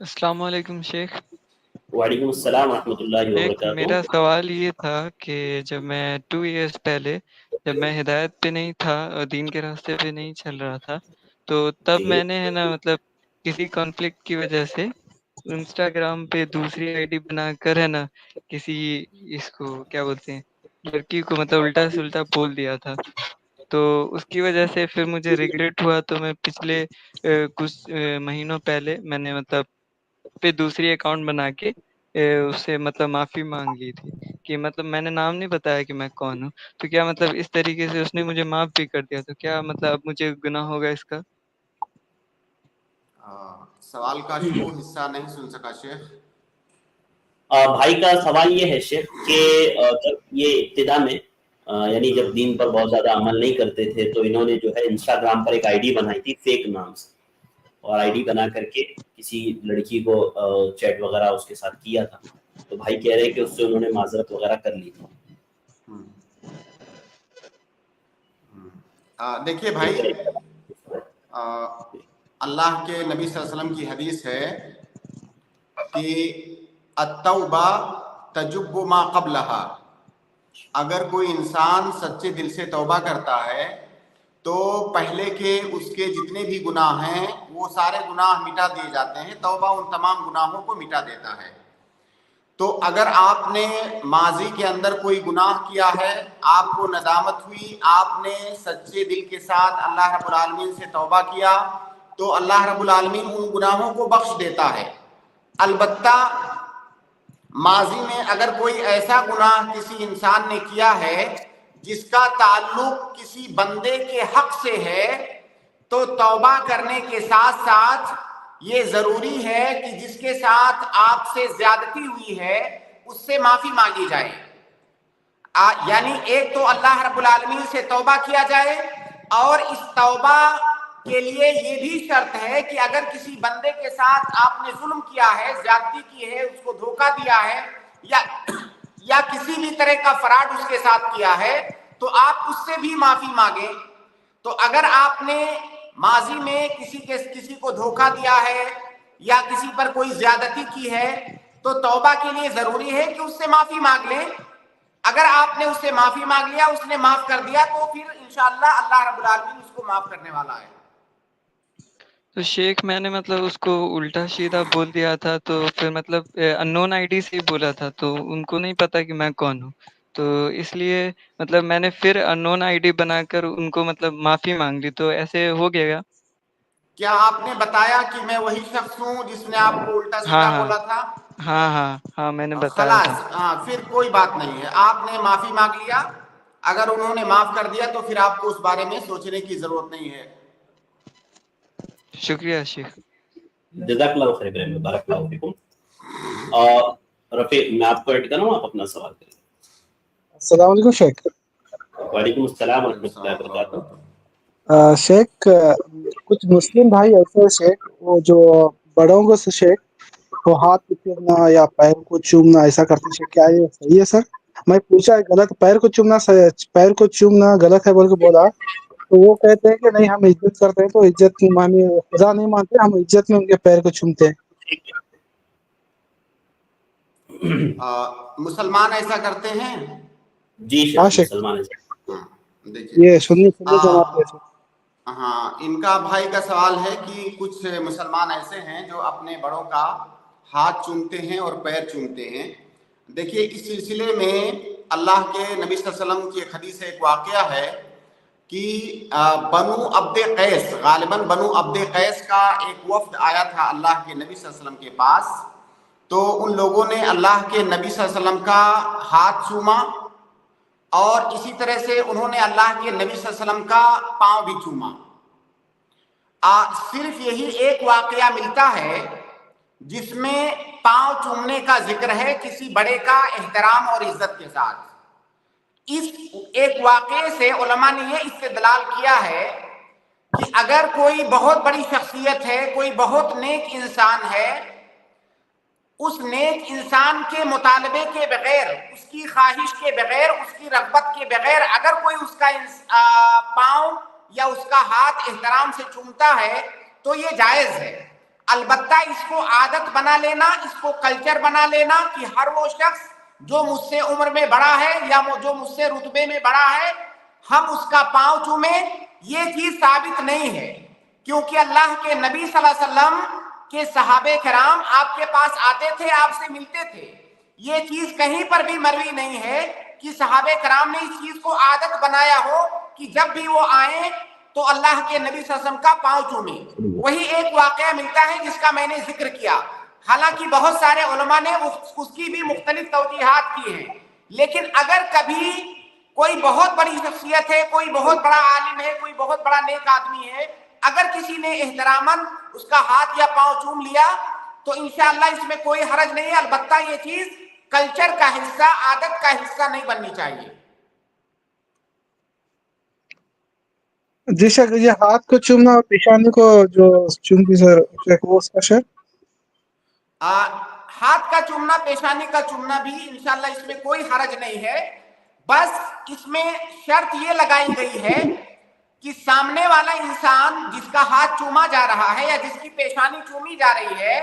السلام علیکم شیخ. وعلیکم السلام ورحمۃ اللہ شیخ وبرکاتہ. میرا سوال یہ تھا کہ جب میں 2 ایئرس پہلے جب میں ہدایت پہ نہیں تھا اور دین کے راستے پہ نہیں چل رہا تھا تو تب جی میں نے ہے نا مطلب کسی کانفلکٹ کی وجہ سے انسٹاگرام پہ دوسری آئی ڈی بنا کر ہے نا کسی اس کو کیا بولتے ہیں لڑکی کو مطلب الٹا سلٹا بول دیا تھا. تو اس کی وجہ سے پھر مجھے ریگریٹ ہوا تو میں پچھلے کچھ مہینوں پہلے میں نے مطلب پہ دوسری اکاؤنٹ بنا کے اس سے مطلب معافی مانگ لی تھی کہ مطلب میں نے نام نہیں بتایا کہ میں کون ہوں. تو کیا مطلب اس طریقے سے اس نے مجھے معاف بھی کر دیا تو کیا مطلب اب مجھے گناہ ہوگا اس کا؟ سوال کا شروع حصہ نہیں سن سکا شیخ. بھائی کا سوال یہ ہے شیخ کہ جب یہ ابتدا میں یعنی جب دین پر بہت زیادہ عمل نہیں کرتے تھے تو انہوں نے جو ہے انسٹاگرام پر ایک آئی ڈی بنائی تھی فیک نام سے, اور آئی ڈی بنا کر کے کسی لڑکی کو چیٹ وغیرہ اس کے ساتھ کیا تھا. تو بھائی کہہ رہے ہیں کہ اس سے انہوں نے معذرت وغیرہ کر لی تھی. دیکھیے بھائی, اللہ کے نبی صلی اللہ علیہ وسلم کی حدیث ہے کہ التوبہ تجب ما قبلہا, اگر کوئی انسان سچے دل سے توبہ کرتا ہے تو پہلے کے اس کے جتنے بھی گناہ ہیں وہ سارے گناہ مٹا دیے جاتے ہیں. توبہ ان تمام گناہوں کو مٹا دیتا ہے. تو اگر آپ نے ماضی کے اندر کوئی گناہ کیا ہے, آپ کو ندامت ہوئی, آپ نے سچے دل کے ساتھ اللہ رب العالمین سے توبہ کیا, تو اللہ رب العالمین ان گناہوں کو بخش دیتا ہے. البتہ ماضی میں اگر کوئی ایسا گناہ کسی انسان نے کیا ہے جس کا تعلق کسی بندے کے حق سے ہے, تو توبہ کرنے کے ساتھ ساتھ یہ ضروری ہے کہ جس کے ساتھ آپ سے زیادتی ہوئی ہے اس سے معافی مانگی جائے. یعنی ایک تو اللہ رب العالمین سے توبہ کیا جائے, اور اس توبہ کے لیے یہ بھی شرط ہے کہ اگر کسی بندے کے ساتھ آپ نے ظلم کیا ہے, زیادتی کی ہے, اس کو دھوکہ دیا ہے, یا کسی بھی طرح کا فراڈ اس کے ساتھ کیا ہے, تو آپ اس سے بھی معافی مانگیں. تو اگر آپ نے ماضی میں کسی کو دھوکہ دیا ہے یا کسی پر کوئی زیادتی کی ہے تو توبہ کے لیے ضروری ہے کہ اس سے معافی مانگ لیں. اگر آپ نے اس سے معافی مانگ لیا, اس نے معاف کر دیا, تو پھر انشاءاللہ اللہ رب العالمین اس کو معاف کرنے والا ہے. تو شیخ میں نے مطلب اس کو الٹا سیدھا بول دیا تھا, تو پھر مطلب ان نون آئی ڈی سے ہی بولا تھا, تو ان کو نہیں پتا کہ میں کون ہوں, تو اس لیے مطلب میں نے پھر ان نون آئی ڈی بنا کر ان کو مطلب معافی مانگ لی. تو ایسے ہو گیا گا؟ کیا آپ نے بتایا کہ میں وہی شخص ہوں جس نے آپ کو الٹا ہاں سیدھا ہاں بولا تھا؟ ہاں میں نے بتایا تھا. خلاص, پھر کوئی بات نہیں ہے, آپ نے معافی مانگ لیا. اگر انہوں نے معاف کر دیا تو پھر آپ کو اس بارے میں سوچنے کی ضرورت نہیں ہے. شکریہ شیخ. جزاک اللہ خیر ابراہیم, بارک اللہ فیکم. رفیع میں آپ کو ایڈ کروں, آپ اپنا سوال کریں. السلام علیکم شیخ. وعلیکم السلام ورحمۃ اللہ وبرکاتہ. شیخ کچھ مسلم بھائی ایسے ہیں شیخ, وہ جو بڑوں کو سے شیخ وہ ہاتھ کو چومنا یا پیر کو چومنا ایسا کرتے شیخ, کیا یہ صحیح ہے سر؟ میں پوچھا ہے غلط, پیر کو چومنا غلط ہے بول کے بولا, تو وہ کہتے ہیں کہ نہیں ہم عزت کرتے ہیں, تو عزت خدا نہیں مانتے, ہم عزت میں ان کے پیر کو چومتے ہیں. مسلمان ایسا کرتے ہیں؟ جی ہاں شیخ, شیخ, مسلمان دیکھیے یہ سنی جماعت ہے شیخ. ہاں, ان کا بھائی کا سوال ہے کہ کچھ مسلمان ایسے ہیں جو اپنے بڑوں کا ہاتھ چومتے ہیں اور پیر چومتے ہیں. دیکھیے اس سلسلے میں اللہ کے نبی صلی اللہ علیہ وسلم کی ایک حدیث, ایک واقعہ ہے کہ بنو عبد قیس, غالباً بنو عبد قیس کا ایک وفد آیا تھا اللہ کے نبی صلی اللہ علیہ وسلم کے پاس. تو ان لوگوں نے اللہ کے نبی صلی اللہ علیہ وسلم کا ہاتھ چوما, اور اسی طرح سے انہوں نے اللہ کے نبی صلی اللہ علیہ وسلم کا پاؤں بھی چوما. صرف یہی ایک واقعہ ملتا ہے جس میں پاؤں چومنے کا ذکر ہے کسی بڑے کا احترام اور عزت کے ساتھ. اس ایک واقعے سے علماء نے یہ استدلال کیا ہے کہ اگر کوئی بہت بڑی شخصیت ہے, کوئی بہت نیک انسان ہے, اس نیک انسان کے مطالبے کے بغیر, اس کی خواہش کے بغیر, اس کی رغبت کے بغیر اگر کوئی اس کا پاؤں یا اس کا ہاتھ احترام سے چومتا ہے تو یہ جائز ہے. البتہ اس کو عادت بنا لینا، اس کو کلچر بنا لینا کہ ہر وہ شخص جو مجھ سے عمر میں بڑا ہے یا جو مجھ سے رتبے میں بڑا ہے ہم اس کا پاؤں چومیں، یہ چیز ثابت نہیں ہے، کیونکہ اللہ کے نبی صلی اللہ علیہ وسلم کے صحابہ کرام آپ کے پاس آتے تھے، آپ سے ملتے تھے. یہ چیز کہیں پر بھی مروی نہیں ہے کہ صحابہ کرام نے اس چیز کو عادت بنایا ہو کہ جب بھی وہ آئیں تو اللہ کے نبی صلی اللہ علیہ وسلم کا پاؤں چومیں. وہی ایک واقعہ ملتا ہے جس کا میں نے ذکر کیا، حالانکہ بہت سارے علماء نے اس کی بھی مختلف توجیحات کی ہیں، لیکن اگر کبھی کوئی بہت بڑی شخصیت ہے، کوئی بہت بڑا عالم ہے، کوئی بہت بڑا نیک آدمی ہے، اگر کسی نے احتراماً اس کا ہاتھ یا پاؤں چوم لیا تو انشاءاللہ اس میں کوئی حرج نہیں ہے. البتہ یہ چیز کلچر کا حصہ، عادت کا حصہ نہیں بننی چاہیے. جی شیخ، یہ ہاتھ کو چومنا اور پیشانی کو جو چومتی سر شیخ، وہ اس کا شیخ ہاتھ کا چومنا، پیشانی کا چومنا بھی انشاءاللہ اس میں کوئی حرج نہیں ہے. بس اس میں شرط یہ لگائی گئی ہے کہ سامنے والا انسان جس کا ہاتھ چوما جا رہا ہے یا جس کی پیشانی چومی جا رہی ہے،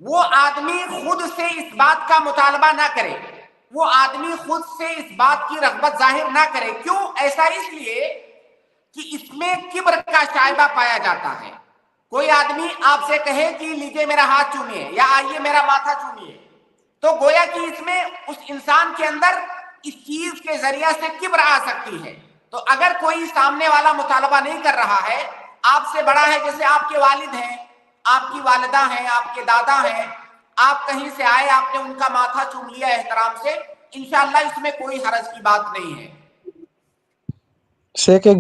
وہ آدمی خود سے اس بات کا مطالبہ نہ کرے، وہ آدمی خود سے اس بات کی رغبت ظاہر نہ کرے. کیوں ایسا؟ اس لیے کہ اس میں کبر کا شائبہ پایا جاتا ہے. کوئی آدمی آپ سے کہے کہ لیجئے میرا ہاتھ چومیے یا آئیے میرا ماتھا چومیے، تو گویا کہ اس میں اس انسان کے اندر اس چیز کے ذریعہ سے کبر آ سکتی ہے. تو اگر کوئی سامنے والا مطالبہ نہیں کر رہا ہے، آپ سے بڑا ہے، جیسے آپ کے والد ہیں، آپ کی والدہ ہیں، آپ کے دادا ہیں، آپ کہیں سے آئے، آپ نے ان کا ماتھا چوم لیا احترام سے، انشاءاللہ اس میں کوئی حرج کی بات نہیں ہے. شیخ ایک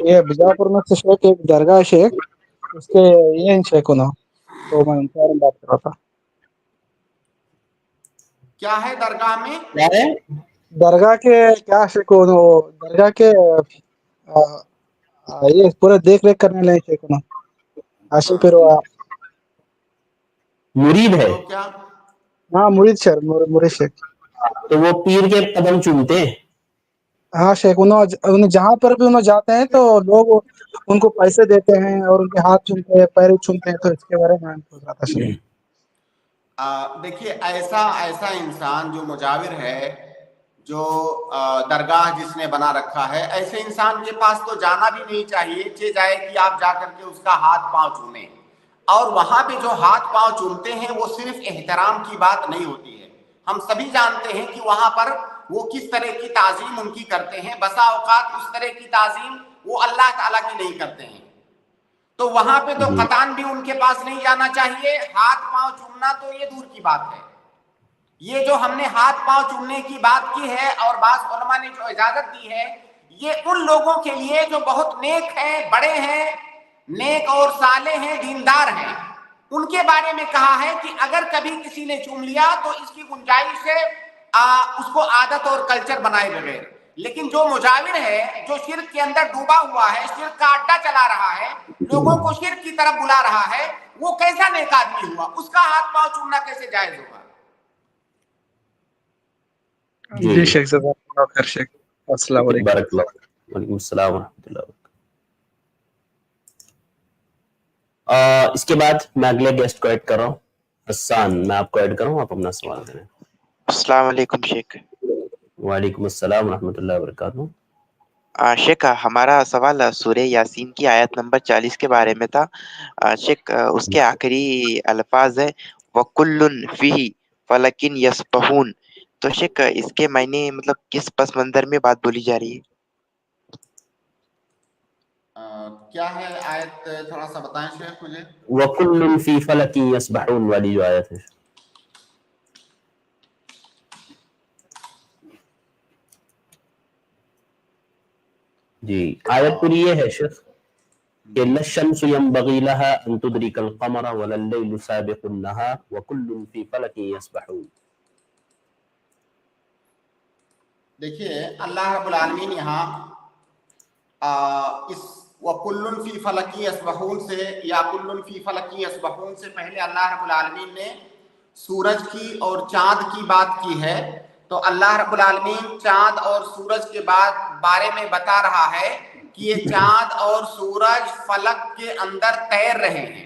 یہ بیجاپور میں سے شیخ ایک درگاہ شیخ، اس کے یہ شیخ ہونا تو میں ان کے بارے میں بات کر رہا تھا. کیا ہے درگاہ میں؟ کیا ہے؟ درگاہ کے کیا شیخ ہونا، وہ درگاہ کے یہ پورے دیکھ ریکھ کرنے لگے شیخ ہونا، عاشق پھر مرید ہے. تو کیا ہاں مرید شیخ، مرید شیخ. تو وہ پیر کے قدم چومتے ہیں. ہاں شیخ، انہیں جہاں پر بھی انہیں جاتے ہیں تو لوگ ان کو پیسے دیتے ہیں اور ان کے ہاتھ چومتے ہیں، پیر چومتے ہیں. تو اس کے بارے میں پوچھ رہا تھا شیخ. دیکھیے، ایسا انسان جو مجاور ہے، جو درگاہ جس نے بنا رکھا ہے، ایسے انسان کے پاس تو جانا بھی نہیں چاہیے. جائے کہ آپ جا کر کے اس کا ہاتھ پاؤں چومیں. اور وہاں پہ جو ہاتھ پاؤں چومتے ہیں وہ صرف احترام کی بات نہیں ہوتی ہے. ہم سبھی جانتے ہیں کہ وہاں پر وہ کس طرح کی تعظیم ان کی کرتے ہیں. بسا اوقات اس طرح کی تعظیم وہ اللہ تعالیٰ کی نہیں کرتے ہیں. تو وہاں پہ تو قطعاً بھی ان کے پاس نہیں جانا چاہیے. ہاتھ پاؤں چومنا تو یہ دور کی بات ہے. یہ جو ہم نے ہاتھ پاؤں چومنے کی بات کی ہے اور بعض علماء نے جو اجازت دی ہے، یہ ان لوگوں کے لیے جو بہت نیک ہیں، بڑے ہیں، نیک اور صالح ہیں، دیندار ہیں، ان کے بارے میں کہا ہے کہ اگر کبھی کسی نے چوم لیا تو اس کی گنجائش ہے اس کو عادت اور کلچر بنائے بغیر. لیکن جو مجاور ہے، جو شرک کے اندر ڈوبا ہوا ہے، شرک کا اڈا چلا رہا ہے، لوگوں کو شرک کی طرف بلا رہا ہے، وہ کیسا نیک آدمی ہوا؟ اس کا ہاتھ پاؤں چومنا کیسے جائز ہوگا؟ جی شیخ، جزاک اللہ خیر شیخ. السلام علیکم. بارک اللہ. وعلیکم السلام ورحمۃ اللہ وبرکاتہ. اس کے بعد میں اگلے گیسٹ کو ایڈ کر رہا ہوں. حسان، میں آپ کو ایڈ کر رہا ہوں، آپ اپنا سوال کریں. السلام علیکم شیخ. وعلیکم السلام ورحمۃ اللہ وبرکاتہ. شیخ، ہمارا سوال سورہ یاسین کی آیت نمبر 40 کے بارے میں تھا. شیخ، اس کے آخری الفاظ ہے وَكُلٌّ فِيهِ فَلَكٍ يَسْبَحُونَ. تو شیخ، اس کے معنی مطلب کس پس منظر میں بات بولی جا رہی ہے؟ کیا ہے آیت؟ تھوڑا سا بتائیں شیخ مجھے. وَكُلٌّ فِي فَلَكٍ يَسْبَحُونَ والی جو آیت ہے. جی، آیت پوری یہ ہے شیخ کہ لَا الشَّمْسُ يَنبَغِي لَهَا أَن تُدْرِكَ الْقَمَرَ وَلَا اللَّيْلُ سَابِقُ النَّهَارِ وَكُلٌّ فِي فَلَكٍ يَسْبَحُونَ. دیکھیے، اللہ رب العالمین یہاں اس وَكُلٌّ فِي فَلَكٍ يَسْبَحُونَ سے یا كُلٌّ فِي فَلَكٍ يَسْبَحُونَ سے پہلے اللہ رب العالمین نے سورج کی اور چاند کی بات کی ہے. تو اللہ رب العالمین چاند اور سورج کے بارے میں بتا رہا ہے کہ یہ چاند اور سورج فلک کے اندر تیر رہے ہیں.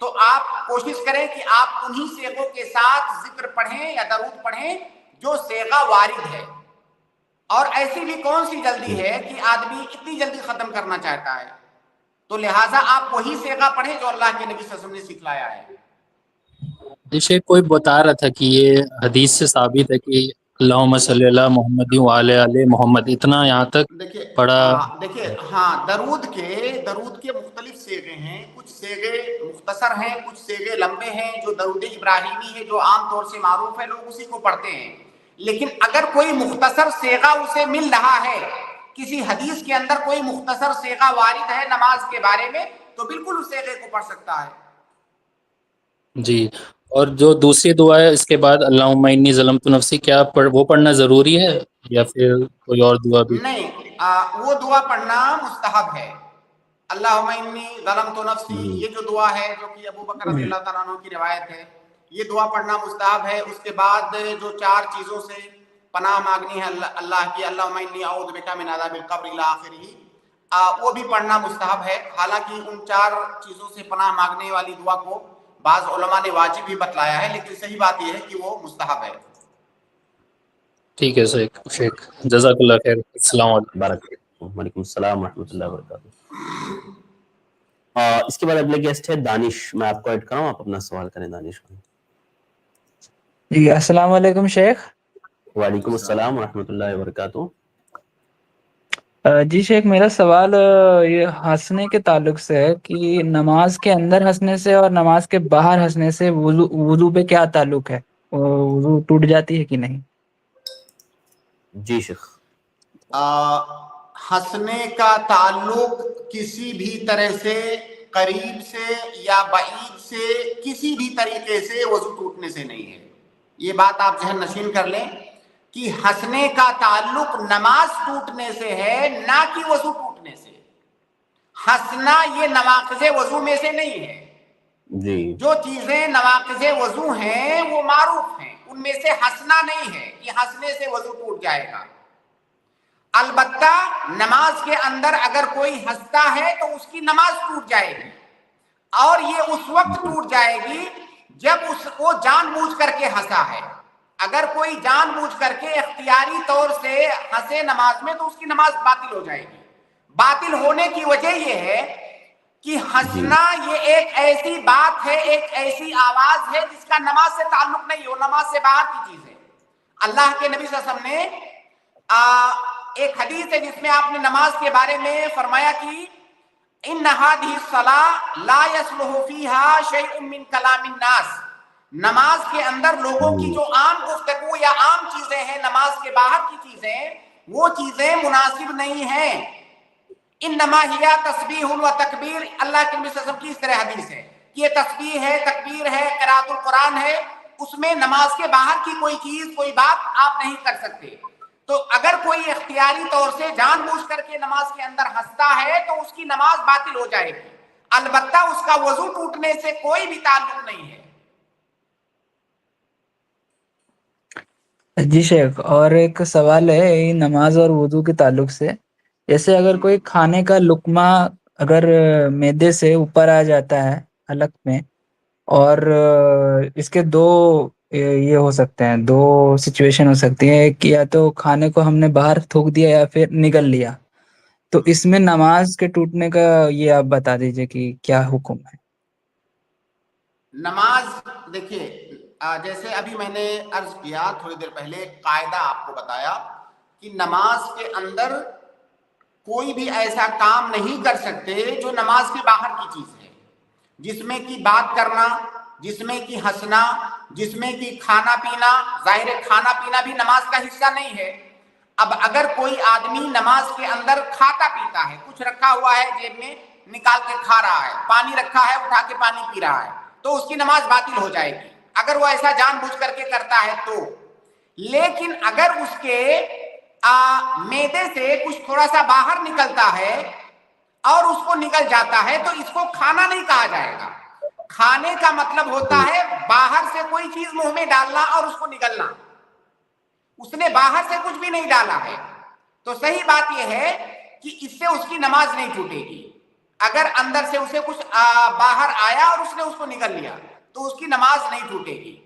تو آپ کوشش کریں کہ آپ انہی صیغوں کے ساتھ ذکر پڑھیں یا درود پڑھیں جو صیغہ وارد ہے. اور ایسی بھی کون سی جلدی ہے کہ آدمی اتنی جلدی ختم کرنا چاہتا ہے؟ تو لہٰذا آپ وہی صیغہ پڑھیں جو اللہ کے نبی صلی اللہ علیہ وسلم نے سکھلایا ہے. شیخ کوئی بتا رہا تھا کہ یہ حدیث سے ثابت ہے کہ اللہم صلی اللہ محمد وعلی آل محمد، اتنا یہاں تک پڑھا. دیکھیے ہاں، درود کے مختلف صیغے ہیں. کچھ صیغے مختصر ہیں، کچھ صیغے لمبے ہیں. جو درود ابراہیمی ہے جو عام طور سے معروف ہے، لوگ اسی کو پڑھتے ہیں. لیکن اگر کوئی مختصر صیغہ اسے مل رہا ہے، کسی حدیث کے اندر کوئی مختصر صیغہ وارد ہے نماز کے بارے میں، تو بالکل اس صیغے کو پڑھ سکتا ہے. جی. اور جو دوسری دعا ہے اس کے بعد اللہم انی ظلمت نفسی، کیا وہ پڑھنا ضروری ہے یا پھر کوئی اور دعا بھی؟ نہیں، وہ دعا پڑھنا مستحب ہے. اللہم انی ظلمت نفسی، یہ جو دعا ہے جو کہ ابو بکر رضی اللہ تعالیٰ عنہ کی روایت ہے، یہ دعا پڑھنا مستحب ہے. اس کے بعد جو 4 چیزوں سے پناہ مانگنی ہے اللہ کی، اللہم انی اعوذ بک من عذاب القبر الی آخرہ، وہ بھی پڑھنا مستحب ہے. حالانکہ ان 4 چیزوں سے پناہ مانگنے والی دعا کو بعض علماء نے واجب بھی بتلایا ہے، لیکن صحیح بات یہ ہے کہ وہ مستحب ہے. ٹھیک ہے شیخ، جزاک اللہ خیر. السلام علیکم. بارک. وعلیکم السلام ورحمۃ اللہ وبرکاتہ. اس کے بعد اگلے گیسٹ ہے دانش. میں آپ کو ایڈ کراؤں، آپ اپنا سوال کریں دانش کو. جی السلام علیکم شیخ. وعلیکم السلام ورحمۃ اللہ وبرکاتہ. جی شیخ، میرا سوال یہ ہنسنے کے تعلق سے ہے کہ نماز کے اندر ہنسنے سے اور نماز کے باہر ہنسنے سے وضو پہ کیا تعلق ہے؟ وضو ٹوٹ جاتی ہے کہ نہیں؟ جی شیخ. ہنسنے کا تعلق کسی بھی طرح سے، قریب سے یا بعید سے، کسی بھی طریقے سے وضو ٹوٹنے سے نہیں ہے. یہ بات آپ ذہن نشین کر لیں کہ ہنسنے کا تعلق نماز ٹوٹنے سے ہے، نہ کہ وضو ٹوٹنے سے. ہنسنا یہ نواقض وضو میں سے نہیں ہے. جی. جو چیزیں نواقض وضو ہیں وہ معروف ہیں، ان میں سے ہنسنا نہیں ہے کہ ہنسنے سے وضو ٹوٹ جائے گا. البتہ نماز کے اندر اگر کوئی ہنستا ہے تو اس کی نماز ٹوٹ جائے گی، اور یہ اس وقت ٹوٹ جائے گی جب اس کو جان بوجھ کر کے ہنسا ہے. اگر کوئی جان بوجھ کر کے اختیاری طور سے ہنسے نماز میں تو اس کی نماز باطل ہو جائے گی. باطل ہونے کی وجہ یہ ہے کہ ہنسنا یہ ایک ایسی بات ہے، ایک ایسی آواز ہے جس کا نماز سے تعلق نہیں ہو، نماز سے باہر کی چیز ہے. اللہ کے نبی صلی اللہ علیہ وسلم نے ایک حدیث ہے جس میں آپ نے نماز کے بارے میں فرمایا کہ ان هذه الصلاة لا يصلح فيها شيء من كلام الناس. نماز کے اندر لوگوں کی جو عام گفتگو یا عام چیزیں ہیں، نماز کے باہر کی چیزیں، وہ چیزیں مناسب نہیں ہیں. انما ہی تسبیح و تکبیر، اللہ کے نبی صلی اللہ علیہ وسلم کی اس طرح حدیث ہے کہ یہ تسبیح ہے، تکبیر ہے، قرات القرآن ہے، اس میں نماز کے باہر کی کوئی چیز، کوئی بات آپ نہیں کر سکتے. تو اگر کوئی اختیاری طور سے جان بوجھ کر کے نماز کے اندر ہنستا ہے تو اس کی نماز باطل ہو جائے گی، البتہ اس کا وضو ٹوٹنے سے کوئی بھی تعلق نہیں ہے. جی شیخ، اور ایک سوال ہے نماز اور وضو کے تعلق سے. جیسے اگر کوئی کھانے کا لقمہ اگر معدے سے اوپر آ جاتا ہے حلق میں، اور اس کے 2 یہ ہو سکتے ہیں، 2 سچویشن ہو سکتی ہیں. ایک یا تو کھانے کو ہم نے باہر تھوک دیا یا پھر نگل لیا، تو اس میں نماز کے ٹوٹنے کا یہ آپ بتا دیجئے کہ کیا حکم ہے. نماز دیکھیے، جیسے ابھی میں نے عرض کیا تھوڑی دیر پہلے، قاعدہ آپ کو بتایا کہ نماز کے اندر کوئی بھی ایسا کام نہیں کر سکتے جو نماز کے باہر کی چیز ہے، جس میں کی بات کرنا، جس میں کی ہنسنا، جس میں کی کھانا پینا. ظاہر ہے کھانا پینا بھی نماز کا حصہ نہیں ہے. اب اگر کوئی آدمی نماز کے اندر کھاتا پیتا ہے، کچھ رکھا ہوا ہے جیب میں، نکال کے کھا رہا ہے، پانی رکھا ہے اٹھا کے پانی پی رہا ہے، تو اس کی نماز باطل ہو جائے گی اگر وہ ایسا جان بوجھ کر کے کرتا ہے تو. لیکن اگر اس کے معدے سے کچھ تھوڑا سا باہر نکلتا ہے اور اس کو نکل جاتا ہے تو اس کو کھانا نہیں کہا جائے گا. کھانے کا مطلب ہوتا ہے باہر سے کوئی چیز منہ میں ڈالنا اور اس کو نگلنا. اس نے باہر سے کچھ بھی نہیں ڈالا ہے، تو صحیح بات یہ ہے کہ اس سے اس کی نماز نہیں ٹوٹے گی. اگر اندر سے اسے کچھ باہر آیا اور اس نے اس کو نگل لیا تو اس کی نماز نہیں ٹوٹے گی.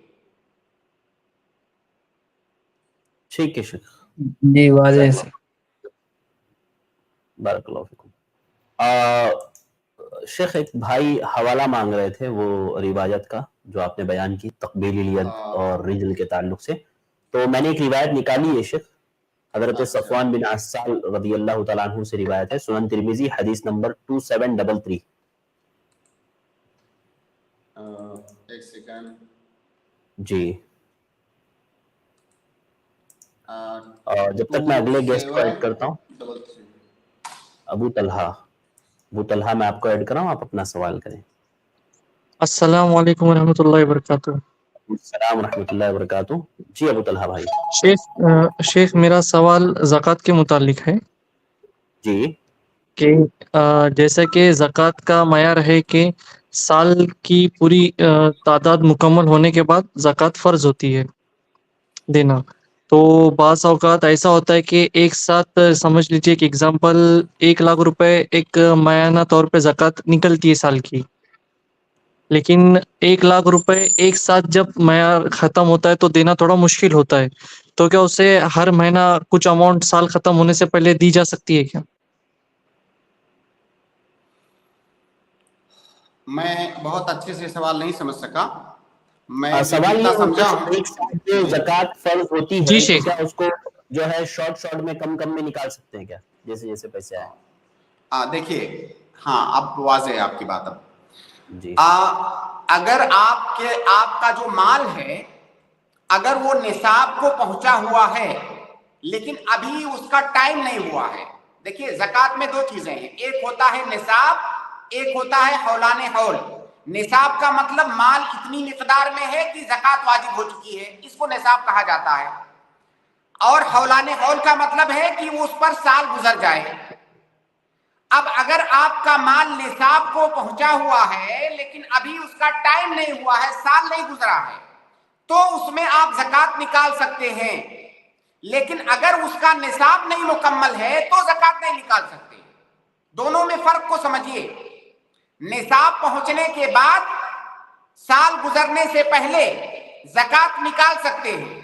ٹھیک ہے شیخ. جی واضح سے. بارک اللہ فیکم. شیخ ایک بھائی حوالہ مانگ رہے تھے وہ روایت کا جو آپ نے بیان کی تقبیل الید اور رجل کے تعلق سے. تو میں نے ایک روایت نکالی ہے شیخ, حضرت صفوان بن عسال رضی اللہ تعالیٰ عنہ سے روایت ہے, سنن ترمذی حدیث نمبر 2733. ایک سیکنڈ. جی اور جب تک میں اگلے گیسٹ کو ایڈ کرتا ہوں, ابو طلحہ میں آپ کو ایڈ کر رہا ہوں, آپ اپنا سوال کریں. السلام علیکم ورحمۃ اللہ وبرکاتہ. السلام ورحمۃ اللہ وبرکاتہ. جی ابو طلحہ بھائی. شیخ میرا سوال زکوٰۃ کے متعلق ہے جی کہ جیسا کہ زکوٰۃ کا معیار ہے کہ سال کی پوری تعداد مکمل ہونے کے بعد زکوٰۃ فرض ہوتی ہے دینا. تو بعض اوقات ایسا ہوتا ہے کہ ایک ساتھ سمجھ لیجیے کہ اگزامپل 1,00,000 روپے ایک معینہ طور پہ زکوٰۃ نکلتی ہے سال کی, لیکن 1,00,000 روپے ایک ساتھ جب معیار ختم ہوتا ہے تو دینا تھوڑا مشکل ہوتا ہے. تو کیا اسے ہر مہینہ کچھ اماؤنٹ سال ختم ہونے سے پہلے دی جا سکتی ہے کیا؟ میں بہت اچھے سے سوال نہیں سمجھ سکا. میں سوال یہ سمجھا ایک سال کی زکوٰۃ فرض ہوتی ہے جی تو شیخ. کیا اس کو جو ہے شارٹ میں کم میں نکال سکتے ہیں کیا, جیسے جیسے پیسے آئے؟ دیکھیے ہاں اب واضح ہے آپ کی بات. اب جی اگر آپ کا جو مال ہے اگر وہ نصاب کو پہنچا ہوا ہے لیکن ابھی اس کا ٹائم نہیں ہوا ہے. دیکھیے زکوٰۃ میں 2 چیزیں ہیں, ایک ہوتا ہے نصاب, ایک ہوتا ہے حولان حول. نصاب کا مطلب مال اتنی مقدار میں ہے کہ زکوٰۃ واجب ہو چکی ہے, اس کو نصاب کہا جاتا ہے. اور حولان حول کا مطلب ہے کہ وہ اس پر سال گزر جائے. اب اگر آپ کا مال نصاب کو پہنچا ہوا ہے لیکن ابھی اس کا ٹائم نہیں ہوا ہے, سال نہیں گزرا ہے, تو اس میں آپ زکوٰۃ نکال سکتے ہیں. لیکن اگر اس کا نصاب نہیں مکمل ہے تو زکوٰۃ نہیں نکال سکتے. دونوں میں فرق کو سمجھیے. نصاب پہنچنے کے بعد سال گزرنے سے پہلے زکوٰۃ نکال سکتے ہیں,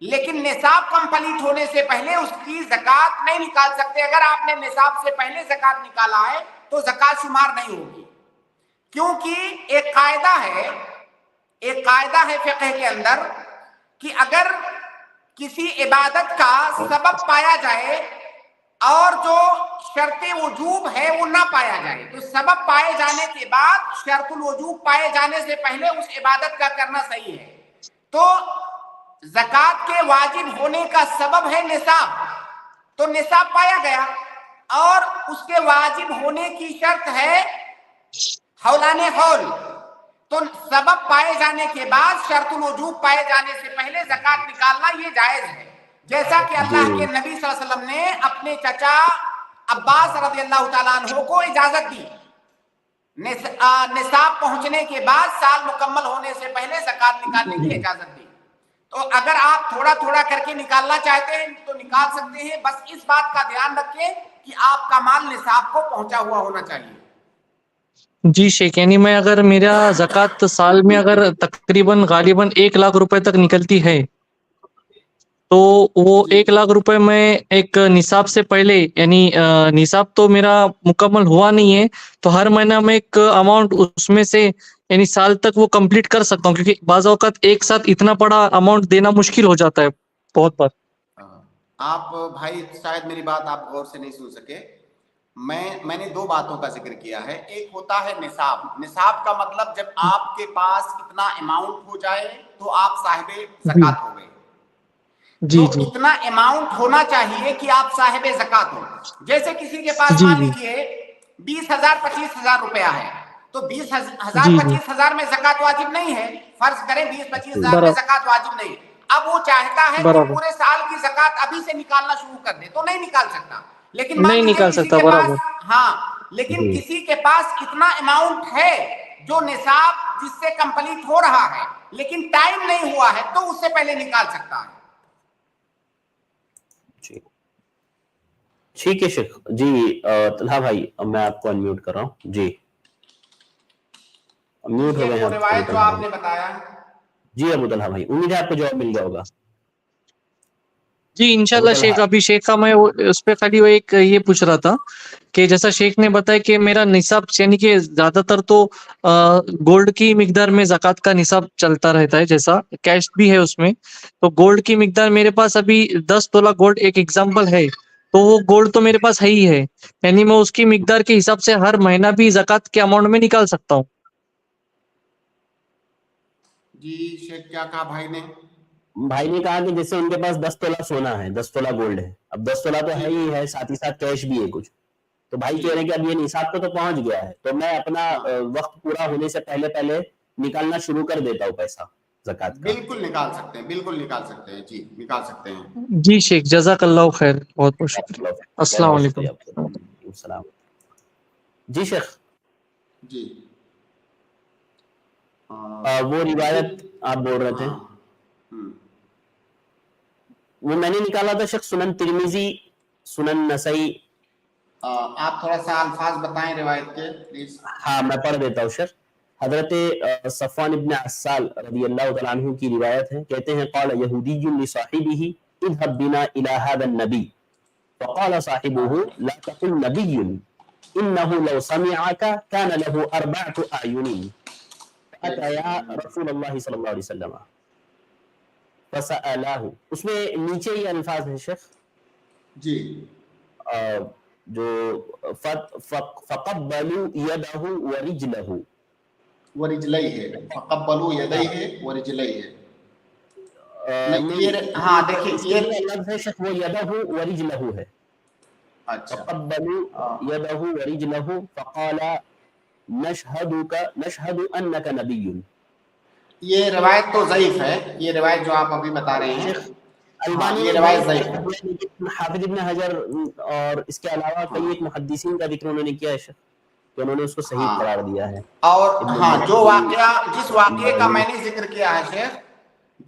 لیکن نصاب کمپلیٹ ہونے سے پہلے اس کی زکوٰۃ نہیں نکال سکتے. اگر آپ نے نصاب سے پہلے زکوٰۃ نکالا ہے تو زکوٰۃ شمار نہیں ہوگی, کیونکہ ایک قاعدہ ہے فقہ کے اندر کہ اگر کسی عبادت کا سبب پایا جائے اور جو شرط وجوب ہے وہ نہ پایا جائے, تو سبب پائے جانے کے بعد شرط الوجوب پائے جانے سے پہلے اس عبادت کا کرنا صحیح ہے. تو زکوٰۃ کے واجب ہونے کا سبب ہے نصاب, تو نصاب پایا گیا, اور اس کے واجب ہونے کی شرط ہے حولان حول. تو سبب پائے جانے کے بعد شرط الوجوب پائے جانے سے پہلے زکوٰۃ نکالنا یہ جائز ہے, جیسا کہ اللہ کے نبی صلی اللہ علیہ وسلم نے اپنے چچا عباس رضی اللہ تعالیٰ عنہ کو اجازت دی. نصاب پہنچنے کے بعد سال مکمل ہونے سے پہلے زکوٰۃ نکالنے کی اجازت دی. تو اگر آپ تھوڑا تھوڑا کر کے نکالنا چاہتے ہیں تو نکال سکتے ہیں, بس اس بات کا دھیان رکھیں کہ آپ کا مال نصاب کو پہنچا ہوا ہونا چاہیے. جی شیخ, یعنی میں اگر میرا زکوٰۃ سال میں اگر تقریباً غالباً 1,00,000 روپے تک نکلتی ہے تو وہ 1,00,000 روپے میں ایک نصاب سے پہلے, یعنی نصاب تو میرا مکمل ہوا نہیں ہے, تو ہر مہینہ میں ایک اماؤنٹ اس میں سے یعنی سال تک وہ کمپلیٹ کر سکتا ہوں, کیونکہ بعض اوقات ایک ساتھ اتنا بڑا اماؤنٹ دینا مشکل ہو جاتا ہے بہت بار. آپ بھائی شاید میری بات آپ غور سے نہیں سن سکے. میں نے 2 باتوں کا ذکر کیا ہے. ایک ہوتا ہے نصاب. نصاب کا مطلب جب آپ کے پاس اتنا اماؤنٹ ہو جائے تو آپ صاحب زکوٰۃ ہو گئے. تو اتنا اماؤنٹ ہونا چاہیے کہ آپ صاحب زکوٰۃ ہو. جیسے کسی کے پاس مان لیجیے 20,000 25,000 روپیہ ہے, تو 20,000 25,000 میں زکوٰۃ واجب نہیں ہے. فرض کریں 20-25,000 میں زکوٰۃ واجب نہیں. اب وہ چاہتا ہے کہ پورے سال کی زکوٰۃ ابھی سے نکالنا شروع کر دے, تو نہیں نکال سکتا. لیکن مان لیجیے کسی کے پاس لیکن کسی کے پاس اتنا اماؤنٹ ہے جو نصاب جس سے کمپلیٹ ہو رہا ہے لیکن ٹائم نہیں ہوا ہے, تو اس سے پہلے نکال سکتا ہے. ٹھیک ہے شیخ جی. طلحہ بھائی اب میں آپ کو انمیوٹ کر رہا ہوں جی. میوٹ ہو گئے ہیں روایت جو آپ نے بتایا جی ابو طلحہ بھائی, امید ہے آپ کو جواب مل گیا ہوگا. جی انشاءاللہ شیخ. ابھی شیخ کا میں اس پہ خالی وہ ایک یہ پوچھ رہا تھا کہ جیسا شیخ نے بتایا کہ میرا نصاب یعنی کہ زیادہ تر تو گولڈ کی مقدار میں زکوٰۃ کا نصاب چلتا رہتا ہے, جیسا کیش بھی ہے اس میں. تو گولڈ کی مقدار میرے پاس ابھی 10 تولہ گولڈ ایک ایگزامپل ہے, تو وہ گولڈ تو میرے پاس ہے ہی ہے, یعنی میں اس کی مقدار کے حساب سے ہر مہینہ بھی زکوٰۃ کے اماؤنٹ میں نکال سکتا ہوں. جی شیخ کیا کہا بھائی نے؟ بھائی نے کہا کہ جیسے ان کے پاس 10 تولہ سونا ہے, 10 تولہ گولڈ ہے, اب 10 تولہ تو ہے ہی ہے, ساتھ ہی ساتھ کیش بھی ہے کچھ, تو بھائی کہہ رہے ہیں کہ اب یہ نصاب کو تو پہنچ گیا ہے, تو میں اپنا وقت پورا ہونے سے پہلے نکالنا شروع کر دیتا ہوں پیسہ زکوٰۃ کا. بالکل نکال سکتے ہیں, بالکل نکال سکتے ہیں جی, نکال سکتے ہیں. جی شیخ جزاک اللہ خیر, بہت بہت شکریہ. السلام علیکم. السلام. جی شیخ جی وہ روایت آپ بول رہے تھے وہ میں نے نکالا تھا شیخ, سنن ترمذی, سنن نسائی. آپ تھوڑا سا الفاظ بتائیں روایت کے پلیز. ہاں میں پڑھ دیتا ہوں شیخ. حضرت صفوان ابن عسال رضی اللہ تعالیٰ عنہ کی روایت ہے, کہتے ہیں قال یہودی لصاحبہ اذهب بنا الى هذا النبی فقال صاحبه لا تقل نبی انه لو سمعك كان له 4 اعین فاتیا رسول اللہ صلی اللہ علیہ وسلم فسألاه. اس میں نیچے یہ الفاظ ہیں شیخ جی جو فقبلوا يده ورجله ورجلیہ, فقبلوا یدیہ ورجلیہ. ہاں دیکھیں یہ لفظ ہے شیخ, وہ یدہ ورجلہ ہے. اچھا فقبلوا یدہ ورجلہ فقال نشہد انک نبی. یہ روایت تو ضعیف ہے, یہ روایت جو آپ ابھی بتا رہے ہیں یہ روایت ضعیف ہے. حافظ ابن حجر اور اس کے علاوہ کئی ایک محدثین کا ذکر انہوں نے کیا ہے شیخ, کہ انہوں نے اس کو صحیح قرار دیا ہے. اور ہاں جو واقعہ, جس واقعے کا میں نے ذکر کیا ہے شیخ,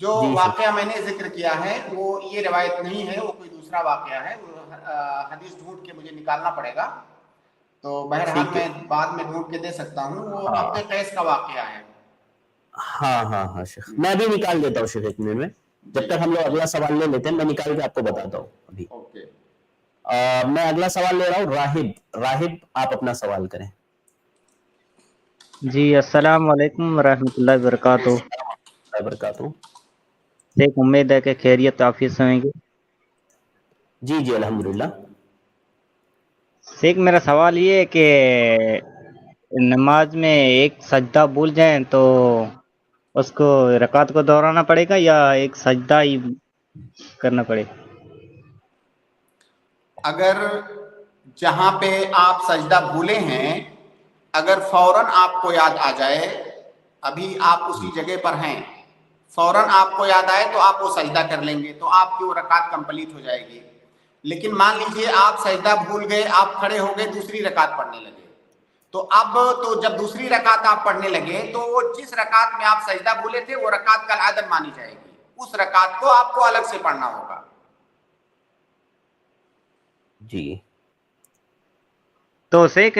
جو واقعہ میں نے ذکر کیا ہے وہ یہ روایت نہیں ہے, وہ کوئی دوسرا واقعہ ہے. حدیث ڈھونڈ کے مجھے نکالنا پڑے گا, تو بہرحال میں بعد میں ڈھونڈ کے دے سکتا ہوں. وہ عبد قیس کا واقعہ ہے. ہاں ہاں ہاں شیخ, میں ابھی نکال دیتا ہوں شیخ, ایک منٹ میں, جب تک ہم لوگ اگلا سوال لے لیتے ہیں میں نکال کے آپ کو بتاتا ہوں ابھی. میں اگلا سوال لے رہا ہوں. راہب آپ اپنا سوال کریں. جی السلام علیکم ورحمۃ اللہ وبرکاتہ. ایک امید ہے کہ خیریت عافیت ہویں گے. جی جی الحمدللہ. شیخ میرا سوال یہ ہے کہ نماز میں ایک سجدہ بھول جائیں تو اس کو رکعت کو دہرانا پڑے گا یا ایک سجدہ ہی کرنا پڑے گا؟ اگر جہاں پہ آپ سجدہ بھولے ہیں اگر فوراً آپ کو یاد آ جائے, ابھی آپ اسی جگہ پر ہیں, فوراً آپ کو یاد آئے تو آپ وہ سجدہ کر لیں گے, تو آپ کی وہ رکعت کمپلیٹ ہو جائے گی. لیکن مان لیجئے آپ سجدہ بھول گئے, آپ کھڑے ہو گئے, دوسری رکعت پڑھنے لگے, تو اب تو جب دوسری رکعت آپ پڑھنے لگے تو وہ جس رکعت میں آپ سجدہ بھولے تھے وہ رکعت کل عدم مانی جائے گی, اس رکعت کو آپ کو الگ سے پڑھنا ہوگا. جی تو شیخ